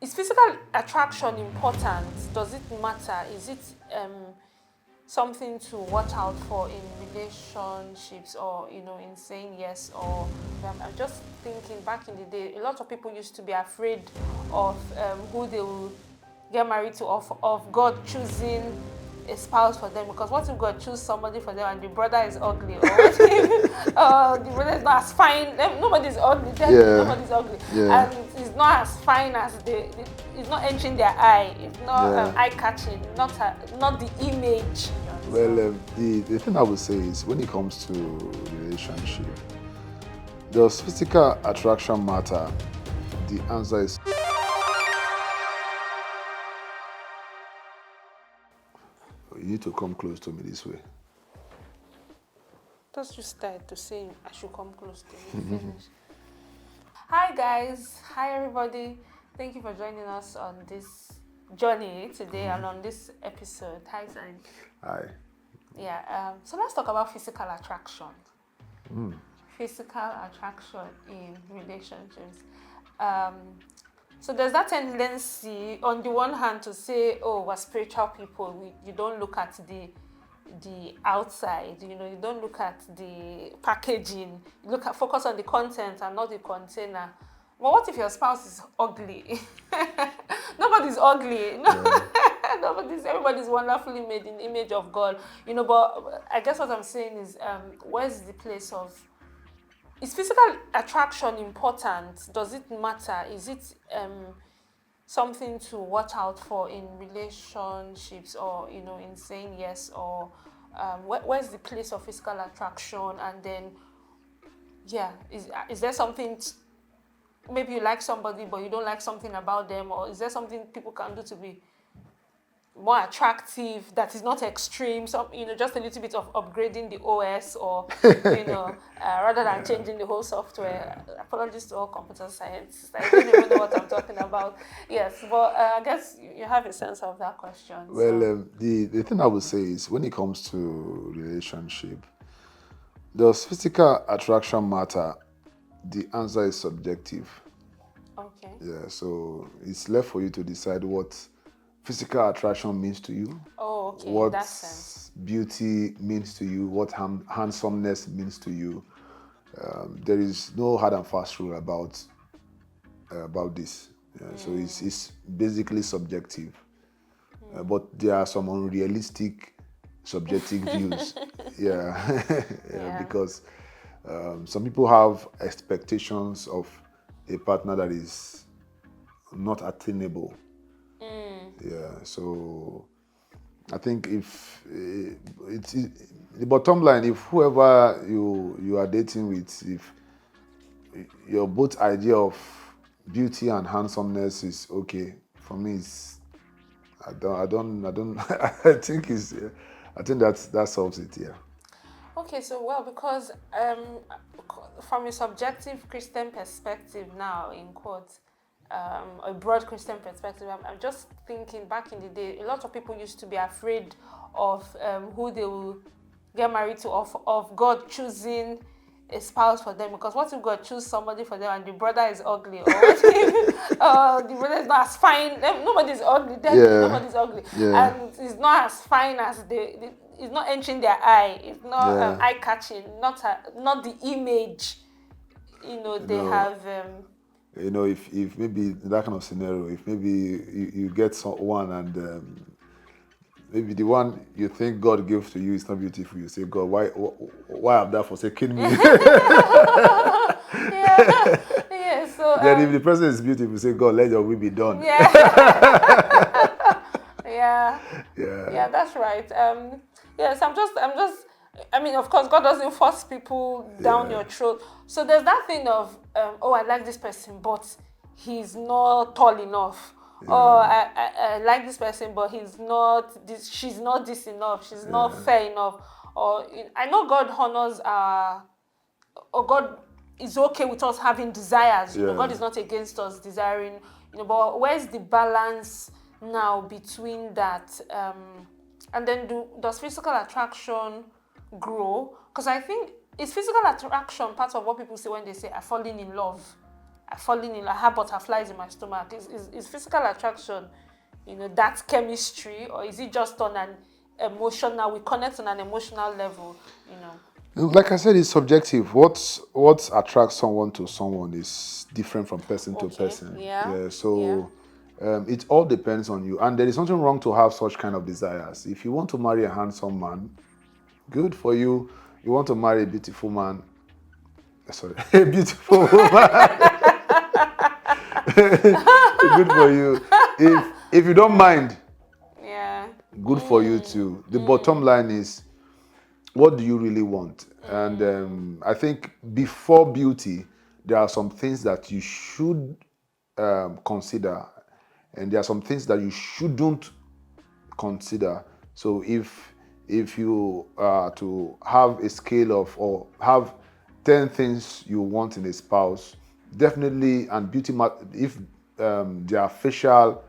Is physical attraction important? Does it matter? Is it something to watch out for in relationships, or in saying yes? Or I'm just thinking, back in the day, a lot of people used to be afraid of who they will get married to, of God choosing a spouse for them, because what if God choose somebody for them and the brother is ugly, or what if the brother is not as fine? Nobody's ugly, nobody's ugly, and it's not as fine as it's not entering their eye, it's not eye catching, not the image. Well, the thing I would say is, when it comes to relationship, does physical attraction matter? The answer is you need to come close to me this way. Just you start to say I should come close to you. Finish. Hi guys, hi everybody. Thank you for joining us on this journey today and on this episode. Hi, Zain. Hi. Yeah. So let's talk about physical attraction. Physical attraction in relationships. So there's that tendency, on the one hand, to say, "Oh, we're spiritual people. You don't look at the outside. You don't look at the packaging. You focus on the content and not the container." But what if your spouse is ugly? Nobody's ugly. Everybody's wonderfully made in the image of God. But I guess what I'm saying is, where's the place of? Is physical attraction important? Does it matter? Is it something to watch out for in relationships, or in saying yes? Or where's the place of physical attraction? And then, is there something? Maybe you like somebody, but you don't like something about them, or is there something people can do to be more attractive that is not extreme? So just a little bit of upgrading the OS, or rather than changing the whole software. Apologies to all computer scientists, I don't even know what I'm talking about. Yes, but I guess you have a sense of that question. Well, the thing I would say is, when it comes to relationship, does physical attraction matter? The answer is subjective. Okay. Yeah, so it's left for you to decide what physical attraction means to you. Oh, okay. What in that sense. Beauty means to you, what handsomeness means to you. There is no hard and fast rule about this. So it's basically subjective. But there are some unrealistic subjective views. Because some people have expectations of a partner that is not attainable. So I think if it's the bottom line, if whoever you are dating with, if your both idea of beauty and handsomeness is okay, for me, I think that solves it. Yeah. Okay, so because from a subjective Christian perspective now, in quotes, a broad Christian perspective, I'm just thinking, back in the day, a lot of people used to be afraid of who they will get married to, of God choosing a spouse for them, because what if God choose somebody for them and the brother is ugly, or what if the brother is not as fine? Nobody's ugly, nobody's ugly, and it's not as fine as it's not entering their eye, it's not eye catching, not the image they have. If maybe in that kind of scenario, if maybe you get someone and maybe the one you think God gave to you is not beautiful, you say, God, why have thou forsaken me? So then if the person is beautiful, you say, God, let your will be done. Yeah, that's right. Yes, I'm just. I mean, of course, God doesn't force people down your throat. So there's that thing of, I like this person, but he's not tall enough. Or I like this person, but he's not this. She's not this enough. She's not fair enough. Or I know God honors or God is okay with us having desires. God is not against us desiring. But where's the balance now between that? And then does physical attraction grow? Because I think, is physical attraction part of what people say when they say, "I'm falling in love"? falling in, I have butterflies in my stomach. Is physical attraction, that chemistry, or is it just on an emotional? We connect on an emotional level, Like I said, it's subjective. What attracts someone to someone is different from person to Okay. person. Yeah. So it all depends on you, and there is nothing wrong to have such kind of desires. If you want to marry a handsome man, good for you. You want to marry a beautiful man, sorry, a beautiful woman, good for you. If you don't mind, Yeah. good for you too. The bottom line is, what do you really want? And I think before beauty, there are some things that you should consider, and there are some things that you shouldn't consider. So if you are to have a scale of, or have 10 things you want in a spouse, definitely, and beauty, if their facial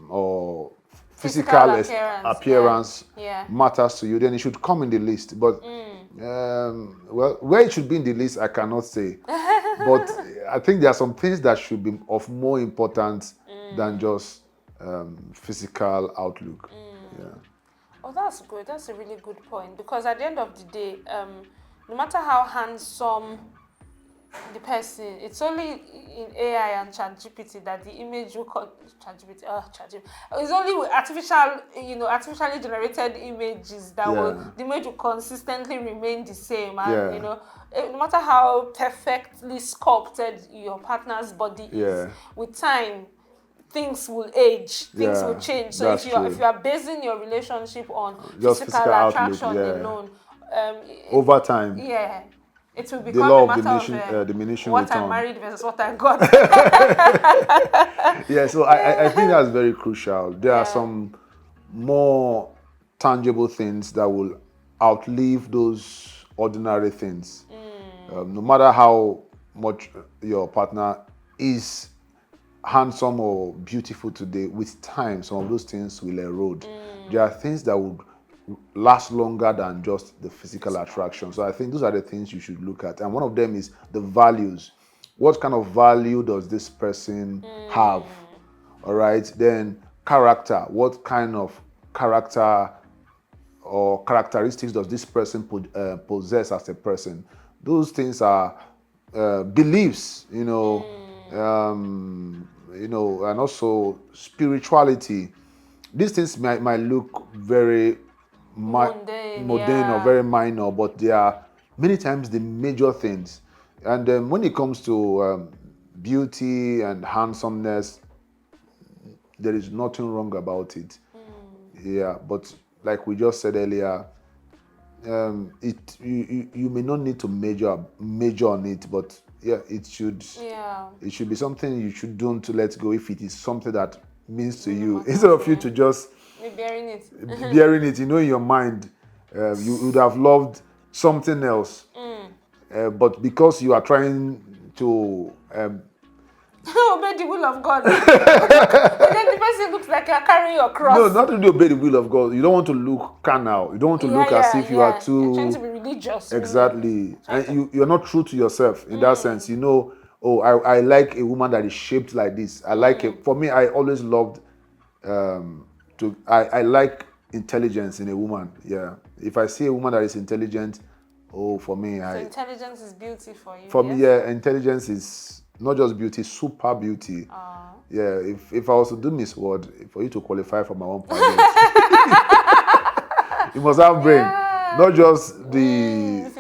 or physical appearance Yeah. matters to you, then it should come in the list. But well, where it should be in the list, I cannot say. But I think there are some things that should be of more importance than just physical outlook. Yeah. Oh, that's good. That's a really good point, because at the end of the day, no matter how handsome the person, it's only in AI and ChatGPT that the image will ChatGPT. It's only with artificially generated images that the image will consistently remain the same, and no matter how perfectly sculpted your partner's body is, with time, things will age, things will change. So if you are basing your relationship on just physical attraction alone, over time, it will the become law a of matter of diminishing what return. I married versus what I got. So I think that's very crucial. There are some more tangible things that will outlive those ordinary things. No matter how much your partner is handsome or beautiful today, with time, some of those things will erode. There are things that would last longer than just the physical attraction. So I think those are the things you should look at. And one of them is the values. What kind of value does this person have? All right. Then character. What kind of character or characteristics does this person possess as a person? Those things are beliefs, and also spirituality. These things might look very mundane or very minor, but they are many times the major things. And when it comes to beauty and handsomeness, there is nothing wrong about it. But like we just said earlier, you may not need to major on it, but it should be something you should do to let go if it is something that means to you, instead of you to just bearing it in your mind. You would have loved something else, but because you are trying to obey the will of God, and then the person looks like you're carrying your cross. No, not to obey the will of God. You don't want to look carnal. You don't want to look as if you are too... You're trying to be religious. Exactly. And you're not true to yourself in that sense. I like a woman that is shaped like this. I like it. For me, I always loved I like intelligence in a woman. Yeah. If I see a woman that is intelligent, for me... So intelligence is beauty for you? For me, intelligence is not just beauty, super beauty. If I was to do Miss World, for you to qualify for my own project, you must have brain, not just the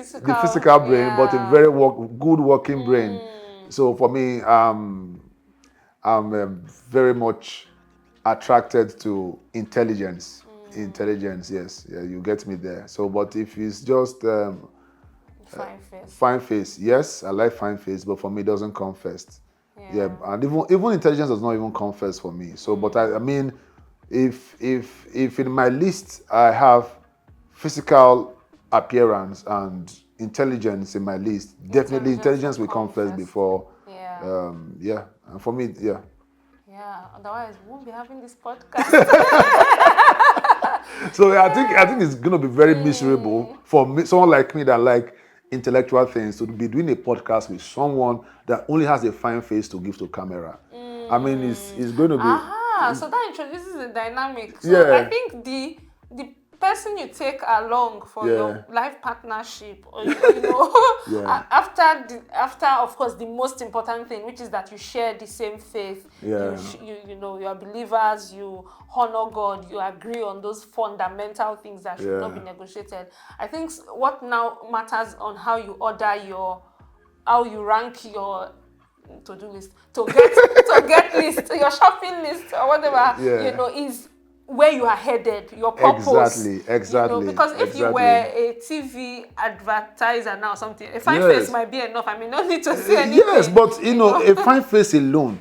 physical brain, but a very good working brain. So for me, I'm very much attracted to intelligence. Intelligence, yes, you get me there. So, but if it's just fine face, yes, I like fine face, but for me it doesn't come first. And even intelligence does not even come first for me. So, but I mean, if in my list I have physical appearance and intelligence in my list, definitely intelligence will come first before. And for me, otherwise we won't be having this podcast. So I think it's gonna be very miserable for me, someone like me that like intellectual things to be doing a podcast with someone that only has a fine face to give to camera. I mean, it's going to be. So that introduces a dynamic. So Yeah. I think the person you take along for your life partnership, or after of course the most important thing, which is that you share the same faith. Yeah. You are believers. You honor God. You agree on those fundamental things that should not be negotiated. I think what now matters on how you rank your to-do list, to get list, your shopping list or whatever, is where you are headed, your purpose. Exactly. Because if you were a TV advertiser now, something, a fine face might be enough. I mean, no need to see anything. Yes, but a fine face alone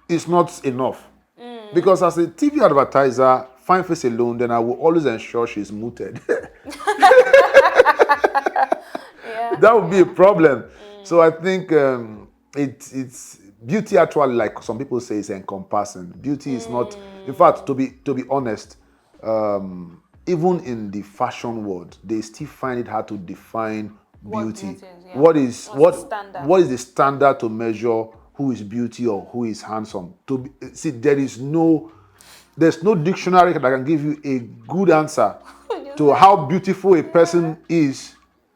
is not enough. Because as a TV advertiser, fine face alone, then I will always ensure she's muted. That would be a problem. So I think it's beauty actually, like some people say, is encompassing. Beauty is not, in fact, to be honest, even in the fashion world, they still find it hard to define beauty. What is the standard to measure who is beauty or who is handsome? There's no dictionary that can give you a good answer to how beautiful a person is,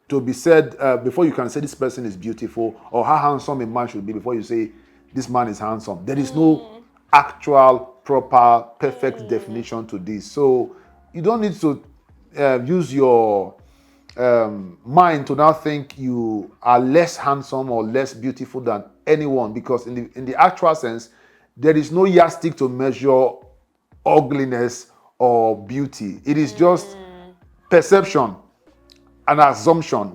to be said before you can say this person is beautiful, or how handsome a man should be before you say this man is handsome. There is no actual, proper, perfect definition to this. So you don't need to use your mind to now think you are less handsome or less beautiful than anyone, because in the actual sense, there is no yardstick to measure ugliness or beauty. It is just perception, an assumption,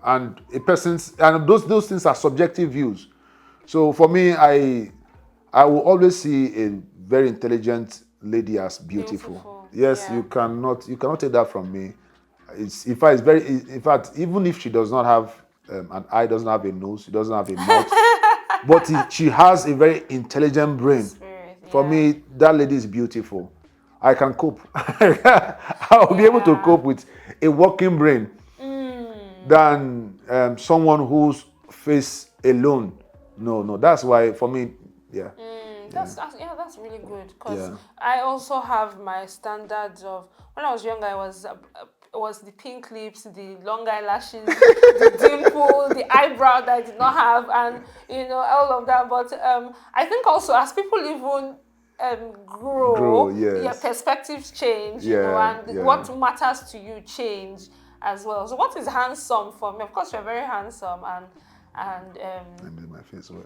and a person's, and those things are subjective views. So for me, I will always see a very intelligent lady as beautiful. Yes, you cannot take that from me. In fact, even if she does not have an eye, doesn't have a nose, she doesn't have a mouth, but she has a very intelligent brain. For me, that lady is beautiful. I can cope. I'll be able to cope with a working brain than someone whose face alone. No. That's why for me, That's really good, because I also have my standards of, when I was younger, I was the pink lips, the long eyelashes, the dimple, the eyebrow that I did not have, and all of that. But I think also as people even grow, your perspectives change, and what matters to you change as well. So what is handsome for me? Of course, you're very handsome, and I made my face well.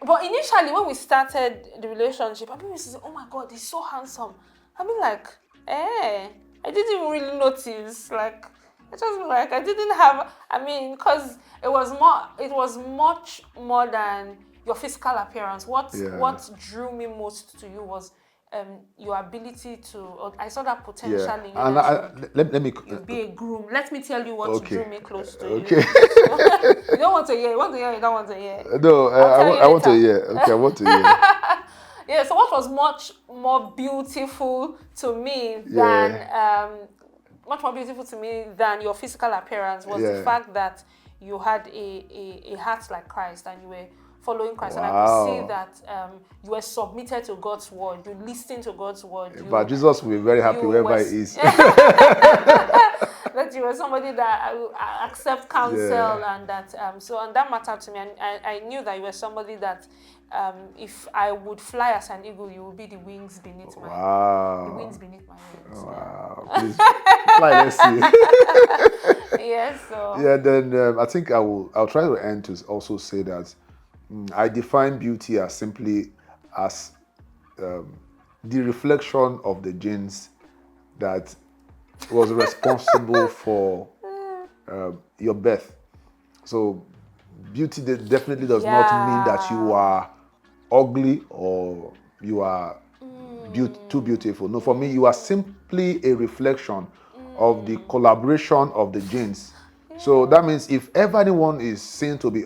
But initially when we started the relationship, I mean, we said, oh my God, he's so handsome. I mean, like, I didn't even really notice. Like, I didn't have, because it was much more than your physical appearance. What drew me most to you was your ability to, I saw that potential in you. And let me be a groom. Let me tell you what drew me close to you. Okay. You don't want to hear. You want to hear. You don't want to hear. No, I want to hear. Okay, I want to hear. Yeah. So what was much more beautiful to me than your physical appearance was the fact that you had a heart like Christ, and you were following Christ. Wow. And I could see that you were submitted to God's word. You listened to God's word. But Jesus will be very happy wherever he is. That you were somebody that accept counsel, and that and that mattered to me. And I knew that you were somebody that if I would fly as an eagle, you would be the wings beneath my the wings beneath my wings. Wow. Please fly, let's see. Yes. So. Yeah. Then I think I'll try to end to also say that I define beauty as simply as the reflection of the genes that was responsible for your birth. So beauty definitely does not mean that you are ugly or you are too beautiful. No, for me, you are simply a reflection of the collaboration of the genes. So that means if ever anyone is seen to be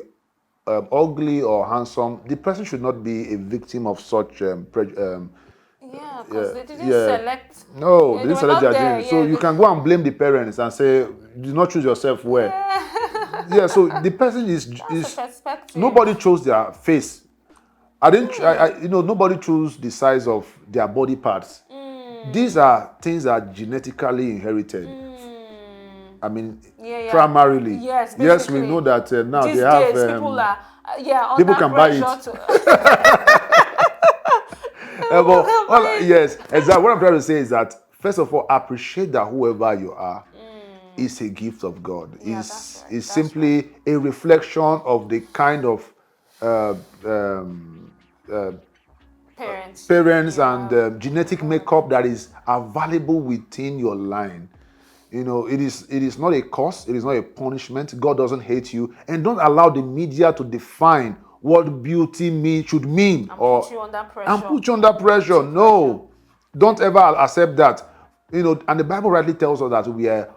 ugly or handsome, the person should not be a victim of such Yeah, because they didn't yeah. select. No, Yeah, they they didn't were select not their there. genes. So Yeah, you can go and blame the parents and say, you did not choose yourself well. yeah. Yeah, so the person That's is a perspective. nobody chose their face. I didn't, nobody chose the size of their body parts. These are things that are genetically inherited. I mean, Yeah, yeah. primarily. Yes, Yes, we basically. know that now they These have. days, people are people under can buy pressure it. to. People can buy it. Yes, exactly. What I'm trying to say is that first of all, appreciate that whoever you are is a gift of God. Yeah, that's right. Is That's simply a reflection of the kind of uh, um, parents. parents You and have. genetic makeup that is available within your line. You know, it is not a curse, it is not a punishment. God doesn't hate you, and don't allow the media to define what beauty should mean And or put you under pressure. and put you under pressure. No, don't ever accept that. You know, and the Bible rightly tells us that we are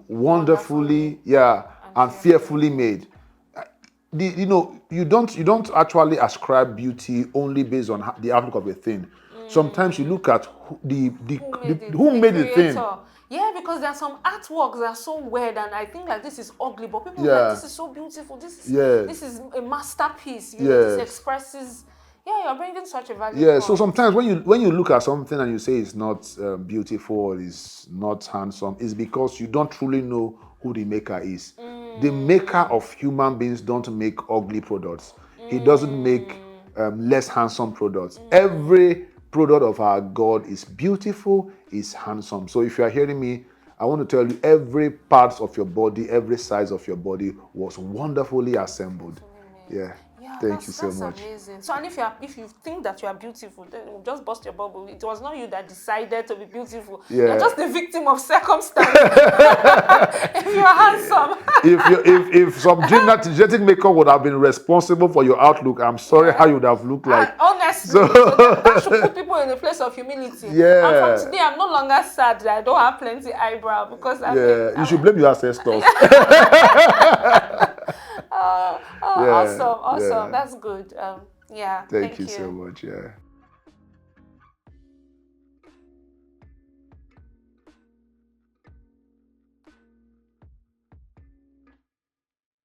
wonderfully, and fearfully made. You don't actually ascribe beauty only based on the outlook of a thing. Sometimes you look at who made the thing. Creator. Yeah, because there are some artworks that are so weird, and I think like this is ugly, but people are Yeah. like this is so beautiful. This Yes. is a masterpiece. You know, this Yes. expresses. Yeah, you're bringing such a value. Yeah, so sometimes when you look at something and you say it's not beautiful, it's not handsome, it's because you don't truly know who the maker is. The maker of human beings don't make ugly products. He doesn't make less handsome products. Every product of our God is beautiful, is handsome. So if you are hearing me, I want to tell you every part of your body, every size of your body was wonderfully assembled. Yeah. Yeah, Thank you so that's much. amazing. So, and if you think that you are beautiful, then just bust your bubble. It was not you that decided to be beautiful. Yeah. You're just the victim of circumstance. If you're handsome. If some genetic makeup would have been responsible for your outlook, I'm sorry how you would have looked like. And honestly, so that should put people in a place of humility. Yeah. And from today, I'm no longer sad that I don't have plenty eyebrow because You should blame your ancestors. Awesome. That's good. Yeah. Thank you so much. Yeah.